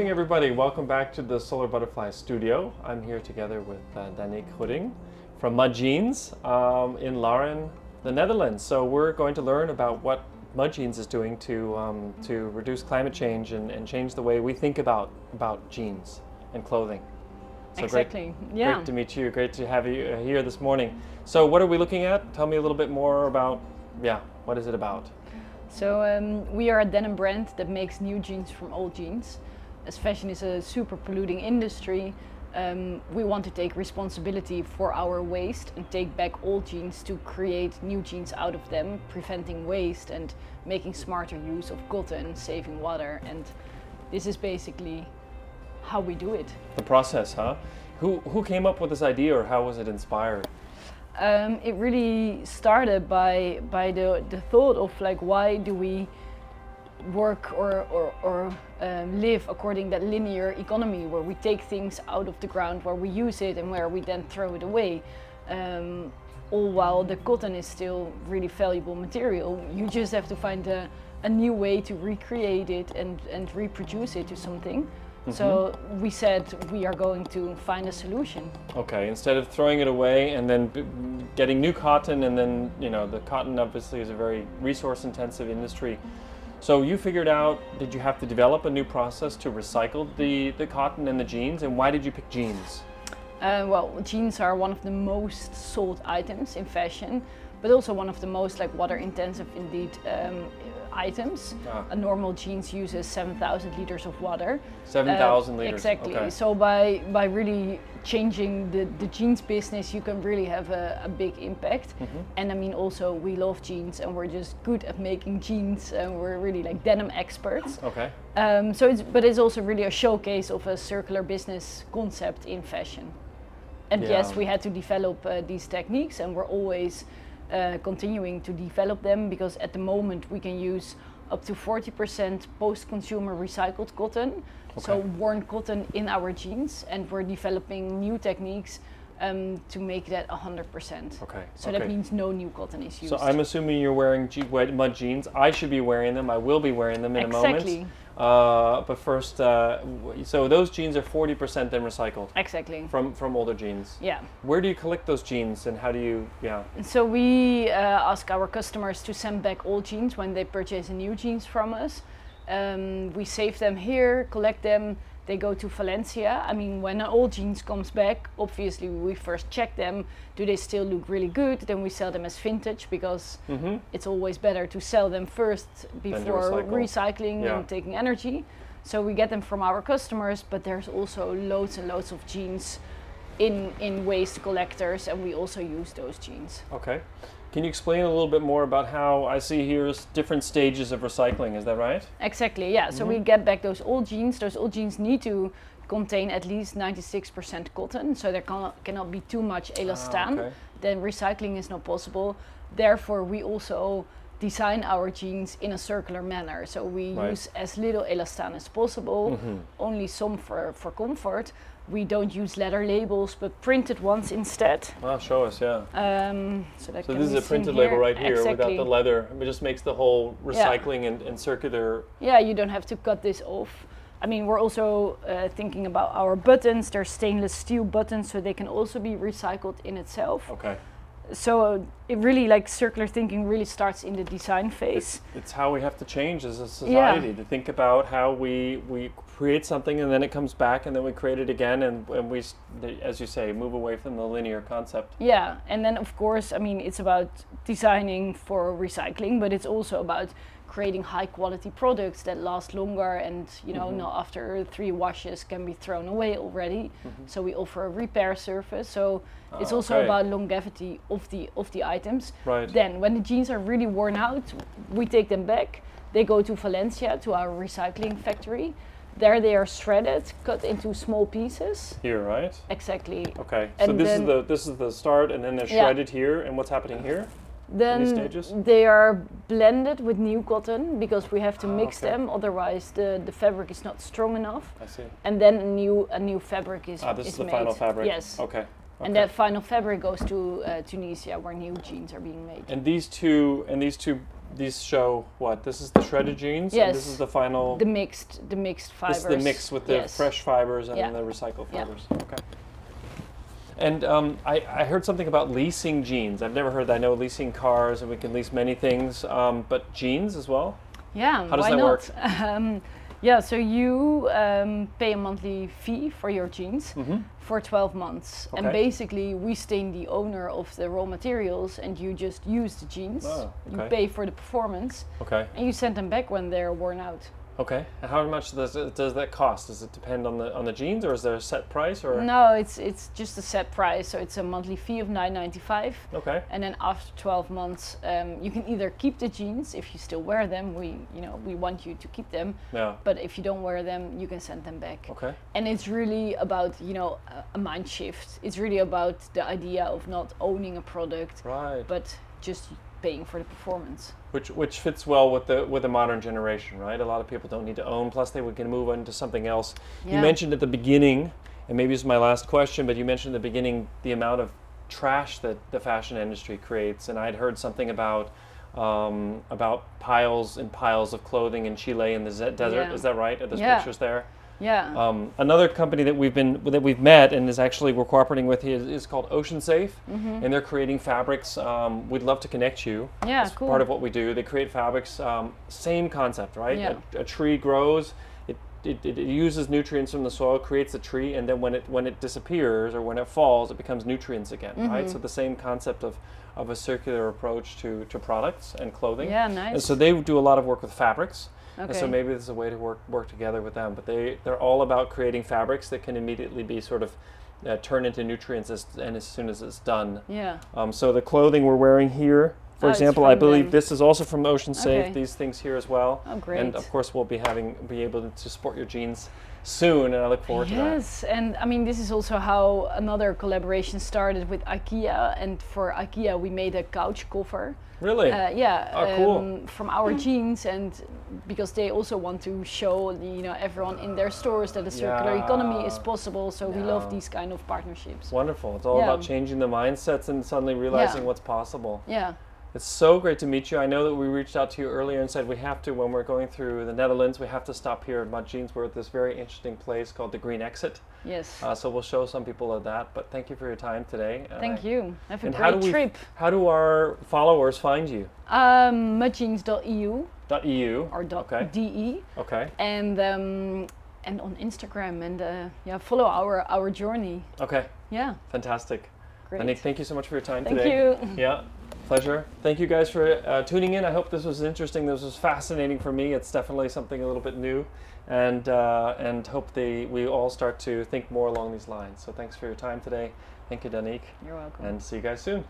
morning, everybody. Welcome back to the SolarButterfly studio. I'm here together with Danique Gunning from Mud Jeans in Laren, the Netherlands. So we're going to learn about what Mud Jeans is doing to reduce climate change and change the way we think about jeans and clothing. So exactly. Great to meet you. Great to have you here this morning. So what are we looking at? Tell me a little bit more about, what is it about? So we are a denim brand that makes new jeans from old jeans. As fashion is a super polluting industry, we want to take responsibility for our waste and take back old jeans to create new jeans out of them, preventing waste and making smarter use of cotton, saving water. And this is basically how we do it. The process, huh? Who came up with this idea, or how was it inspired? It really started by the thought of like, why do we work or live according to that linear economy where we take things out of the ground, where we use it and where we then throw it away, all while the cotton is still really valuable material. You just have to find a new way to recreate it and reproduce it to something. Mm-hmm. So we said we are going to find a solution. Okay, instead of throwing it away and then getting new cotton, and then, the cotton obviously is a very resource intensive industry. So you figured out, did you have to develop a new process to recycle the cotton and the jeans, and why did you pick jeans? Well, jeans are one of the most sold items in fashion, but also one of the most water intensive indeed items. A normal jeans uses 7,000 liters of water. 7,000 liters. Exactly. Okay. So by really changing the jeans business, you can really have a big impact. Mm-hmm. And I mean, also we love jeans and we're just good at making jeans, and we're really denim experts. Okay. So it's also really a showcase of a circular business concept in fashion. And yes, we had to develop these techniques, and we're always continuing to develop them, because at the moment we can use up to 40% post-consumer recycled cotton, so worn cotton in our jeans, and we're developing new techniques to make that 100%. Okay. So that means no new cotton is used. So I'm assuming you're wearing Mud Jeans. I should be wearing them. I will be wearing them in a moment. Exactly. But first, so those jeans are 40% then recycled. Exactly. From older jeans. Yeah. Where do you collect those jeans, and how do you? So we ask our customers to send back old jeans when they purchase a new jeans from us. We save them here, collect them. They go to Valencia. I mean, when an old jeans comes back, obviously we first check them. Do they still look really good? Then we sell them as vintage, because it's always better to sell them first before recycling and taking energy. So we get them from our customers, but there's also loads and loads of jeans in waste collectors, and we also use those jeans. Okay. Can you explain a little bit more about how I see here's different stages of recycling, is that right? Exactly, yeah. So we get back those old jeans. Those old jeans need to contain at least 96% cotton, so there cannot be too much elastan. Then recycling is not possible. Therefore, we also design our jeans in a circular manner. So we use as little elastan as possible, only some for comfort. We don't use leather labels, but printed ones instead. Ah, show us, yeah. So this is a printed label right here without the leather. It just makes the whole recycling and circular. Yeah, you don't have to cut this off. I mean, we're also thinking about our buttons. They're stainless steel buttons, so they can also be recycled in itself. Okay. So it really, circular thinking really starts in the design phase. It's how we have to change as a society, to think about how we create something and then it comes back and then we create it again, and we, as you say, move away from the linear concept. Yeah, and then of course, I mean, it's about designing for recycling, but it's also about creating high quality products that last longer, and not after 3 washes can be thrown away already. So we offer a repair service. So it's also about longevity of the items. Right. Then when the jeans are really worn out, we take them back. They go to Valencia, to our recycling factory. There they are shredded, cut into small pieces. Here, right? Exactly. Okay. So this is the start, and then they're shredded here. And what's happening here? Then they are blended with new cotton, because we have to mix them, otherwise the fabric is not strong enough. I see. And then a new fabric is this is made. The final fabric? Yes. Okay. And that final fabric goes to Tunisia, where new jeans are being made. And these two these show what? This is the shredded jeans. Yes. And this is the final. The mixed fibers. This is the mix with the yes. fresh fibers and Yeah. the recycled Yeah. fibers. Okay. And I heard something about leasing jeans. I've never heard that. I know leasing cars, and we can lease many things, but jeans as well? Yeah, How does why that not? work? Yeah, so you pay a monthly fee for your jeans Mm-hmm. for 12 months. Okay. And basically, we stay the owner of the raw materials and you just use the jeans. Oh, okay. You pay for the performance Okay. and you send them back when they're worn out. Okay. And how much does that cost? Does it depend on the jeans, or is there a set price? Or No, it's just a set price. So it's a monthly fee of $9.95. okay. And then after 12 months, you can either keep the jeans if you still wear them. We want you to keep them. Yeah. But if you don't wear them, you can send them back. Okay. And it's really about a mind shift. It's really about the idea of not owning a product, Right. but just paying for the performance. Which fits well with the modern generation, right? A lot of people don't need to own. Plus, they can move on to something else. Yeah. You mentioned at the beginning, and maybe this is my last question, but you mentioned at the beginning the amount of trash that the fashion industry creates, and I'd heard something about piles and piles of clothing in Chile in the desert. Yeah. Is that right? There's Yeah. pictures there. Yeah. Another company that we've met and is actually we're cooperating with is called Ocean Safe, Mm-hmm. and they're creating fabrics. We'd love to connect you. Yeah, It's cool. part of what we do. They create fabrics. Same concept, right? Yeah. A tree grows. It uses nutrients from the soil, creates a tree, and then when it disappears or when it falls, it becomes nutrients again, right? Mm-hmm. So the same concept of a circular approach to products and clothing. Yeah, nice. And so they do a lot of work with fabrics. And so Okay. maybe this is a way to work together with them. But they're all about creating fabrics that can immediately be sort of turned into nutrients as soon as it's done. Yeah. So the clothing we're wearing here, for Oh, it's example, I from believe them. this is also from Ocean Safe. Okay. These things here as well. Oh, great. And of course, we'll be able to sport your jeans soon, and I look forward to that. Yes, and I mean, this is also how another collaboration started with IKEA, and for IKEA we made a couch cover. Really? Yeah, Oh, cool. from our jeans, and because they also want to show everyone in their stores that a circular economy is possible. So we love these kind of partnerships. Wonderful. It's all Yeah. about changing the mindsets and suddenly realizing Yeah. what's possible. Yeah. It's so great to meet you. I know that we reached out to you earlier and said we have to, when we're going through the Netherlands, we have to stop here at Mud Jeans. We're at this very interesting place called the Green Exit. Yes. So we'll show some people of that. But thank you for your time today. Thank you. Have a And great trip. how do our followers find you? Mudjeans.eu .eu or Okay. .de, Okay. and on Instagram, and follow our journey. Okay. Yeah. Fantastic. Great. Danique, thank you so much for your time Thank today. you. Yeah. Pleasure. Thank you guys for tuning in. I hope this was interesting. This was fascinating for me. It's definitely something a little bit new, and hope we all start to think more along these lines. So thanks for your time today. Thank you, Danique, You're welcome. and see you guys soon.